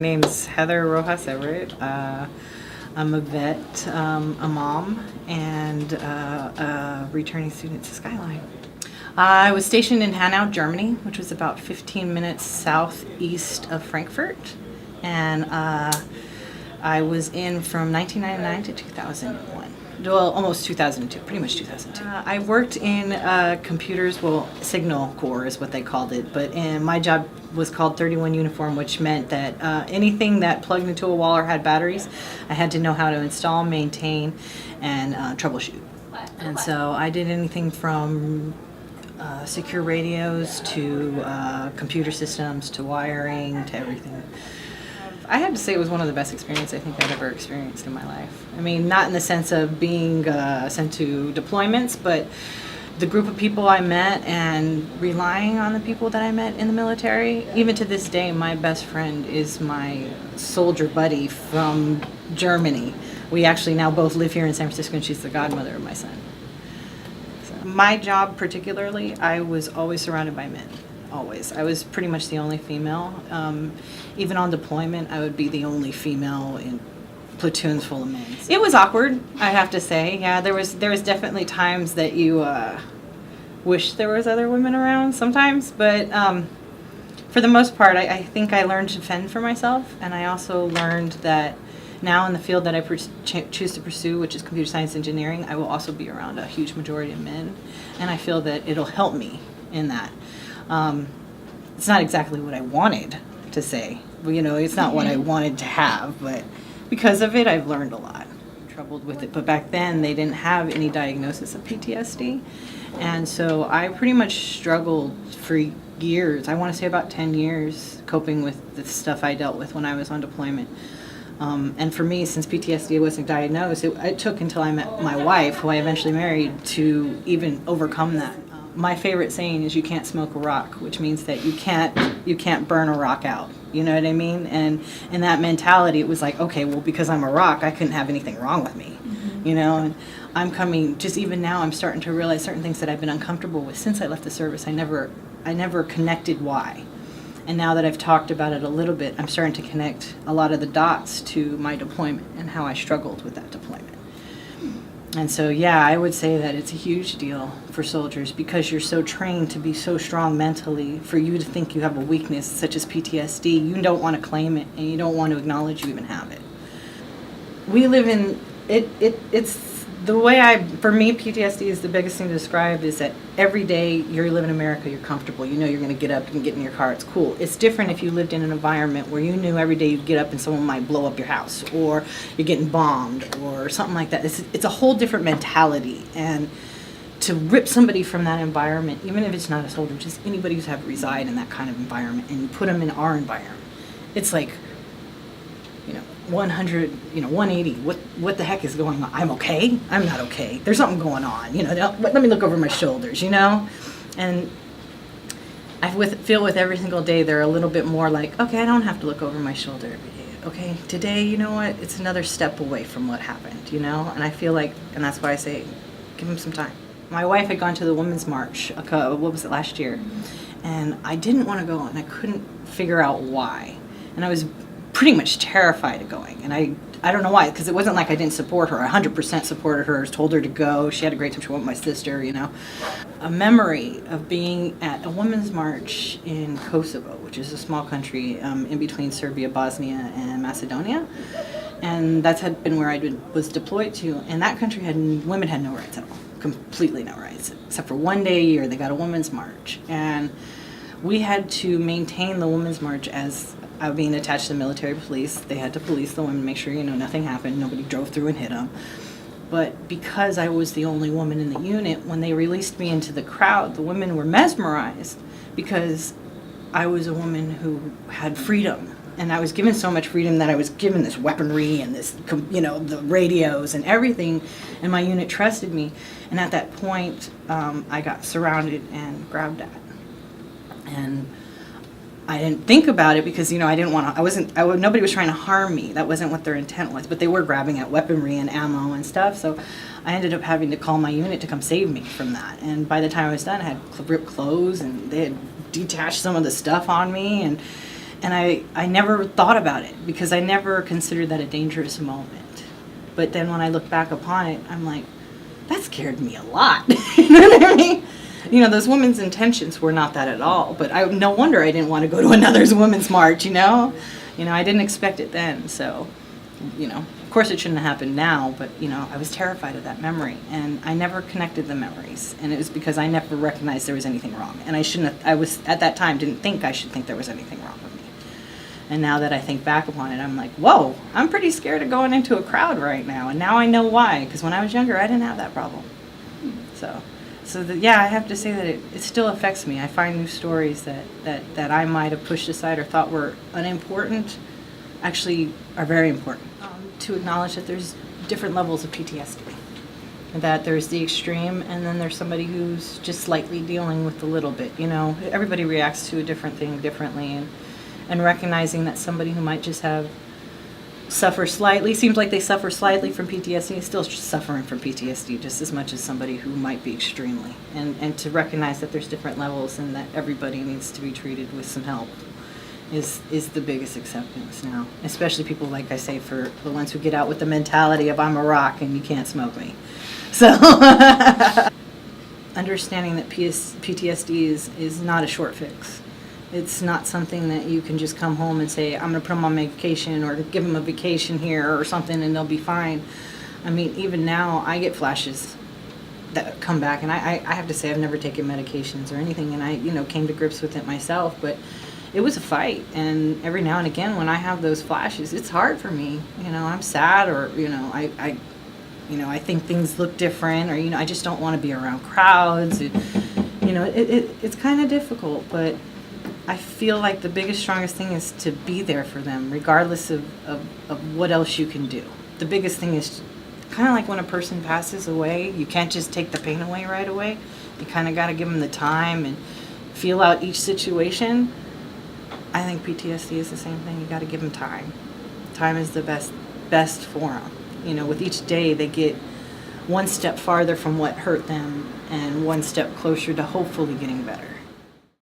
My name's Heather Rojaśeverett. I'm a vet, a mom, and a returning student to Skyline. I was stationed in Hanau, Germany, which was about 15 minutes southeast of Frankfurt, and I was in from 1999 to 2001. Well, almost 2002, pretty much 2002. I worked in computers, well, Signal Corps is what they called it, but my job was called 31 Uniform, which meant that anything that plugged into a wall or had batteries, I had to know how to install, maintain, and troubleshoot. And so I did anything from secure radios to computer systems to wiring to everything. I had to say it was one of the best experiences I think I've ever experienced in my life. I mean, not in the sense of being sent to deployments, but the group of people I met and relying on the people that I met in the military. Even to this day, my best friend is my soldier buddy from Germany. We actually now both live here in San Francisco, and she's the godmother of my son. So, my job particularly, I was always surrounded by men. Always. I was pretty much the only female. Even on deployment, I would be the only female in platoons full of men. It was awkward, I have to say. Yeah, there was definitely times that you wish there was other women around sometimes, but for the most part, I think I learned to fend for myself, and I also learned that now in the field that I choose to pursue, which is computer science engineering, I will also be around a huge majority of men, and I feel that it'll help me in that. It's not exactly what I wanted to say, you know, it's not what I wanted to have, but because of it, I've learned a lot. Troubled with it, but back then they didn't have any diagnosis of PTSD, and so I pretty much struggled for years. I want to say about 10 years coping with the stuff I dealt with when I was on deployment. And for me, since PTSD wasn't diagnosed, it took until I met my wife, who I eventually married, to even overcome that. My favorite saying is you can't smoke a rock, which means that you can't burn a rock out. You know what I mean? And in that mentality, it was like, okay, well, because I'm a rock, I couldn't have anything wrong with me. Mm-hmm. You know, and I'm coming, just even now, I'm starting to realize certain things that I've been uncomfortable with since I left the service. I never connected why. And now that I've talked about it a little bit, I'm starting to connect a lot of the dots to my deployment and how I struggled with that deployment. And so, yeah, I would say that it's a huge deal for soldiers because you're so trained to be so strong mentally. For you to think you have a weakness such as PTSD, you don't want to claim it and you don't want to acknowledge you even have it. We live in it. It's the way for me, PTSD is the biggest thing to describe is that every day you live in America, you're comfortable. You know you're going to get up, you can get in your car, it's cool. It's different if you lived in an environment where you knew every day you'd get up and someone might blow up your house or you're getting bombed or something like that. It's a whole different mentality. And to rip somebody from that environment, even if it's not a soldier, just anybody who's had reside in that kind of environment and you put them in our environment, it's like, 100, 180, what the heck is going on? I'm okay? I'm not okay. There's something going on, let me look over my shoulders, And I feel with every single day they're a little bit more like, okay, I don't have to look over my shoulder every day. Okay, today, you know what? It's another step away from what happened, And I feel like, and that's why I say, give them some time. My wife had gone to the Women's March, last year? And I didn't want to go, and I couldn't figure out why. And I was pretty much terrified of going, and I don't know why, because it wasn't like I didn't support her. I 100% supported her, told her to go. She had a great time. She went with my sister, A memory of being at a women's march in Kosovo, which is a small country in between Serbia, Bosnia, and Macedonia, and that had been where I was deployed to, and that country women had no rights at all, completely no rights, except for one day a year they got a women's march, and we had to maintain the women's march as being attached to the military police. They had to police the women, make sure, nothing happened, nobody drove through and hit them. But because I was the only woman in the unit, when they released me into the crowd, the women were mesmerized because I was a woman who had freedom. And I was given so much freedom that I was given this weaponry and this, the radios and everything, and my unit trusted me. And at that point, I got surrounded and grabbed at. And I didn't think about it because, I didn't want to, nobody was trying to harm me. That wasn't what their intent was, but they were grabbing at weaponry and ammo and stuff. So I ended up having to call my unit to come save me from that. And by the time I was done, I had ripped clothes and they had detached some of the stuff on me. And I never thought about it because I never considered that a dangerous moment. But then when I look back upon it, I'm like, that scared me a lot. You know what I mean? You know, those women's intentions were not that at all. But no wonder I didn't want to go to another women's march, you know? You know, I didn't expect it then. So, you know, of course it shouldn't have happened now. But, you know, I was terrified of that memory. And I never connected the memories. And it was because I never recognized there was anything wrong. And I shouldn't have, I was, at that time, didn't think I should think there was anything wrong with me. And now that I think back upon it, I'm like, whoa, I'm pretty scared of going into a crowd right now. And now I know why. Because when I was younger, I didn't have that problem. Yeah, I have to say that it still affects me. I find new stories that I might have pushed aside or thought were unimportant actually are very important. To acknowledge that there's different levels of PTSD. That there's the extreme, and then there's somebody who's just slightly dealing with a little bit. You know, everybody reacts to a different thing differently. And recognizing that somebody who might just suffer slightly, seems like they suffer slightly from PTSD, is still suffering from PTSD just as much as somebody who might be extremely. And to recognize that there's different levels and that everybody needs to be treated with some help is the biggest acceptance now. Especially people, like I say, for the ones who get out with the mentality of I'm a rock and you can't smoke me. So understanding that PTSD is not a short fix. It's not something that you can just come home and say, I'm going to put them on medication or give them a vacation here or something and they'll be fine. I mean, even now I get flashes that come back, and I have to say I've never taken medications or anything, and I, you know, came to grips with it myself, but it was a fight. And every now and again when I have those flashes, it's hard for me. You know, I'm sad, or, you know, I think things look different, or, you know, I just don't want to be around crowds. You know, it's kind of difficult, but I feel like the biggest, strongest thing is to be there for them, regardless of what else you can do. The biggest thing is kind of like when a person passes away, you can't just take the pain away right away. You kind of got to give them the time and feel out each situation. I think PTSD is the same thing. You got to give them time. Time is the best for them. You know, with each day they get one step farther from what hurt them and one step closer to hopefully getting better.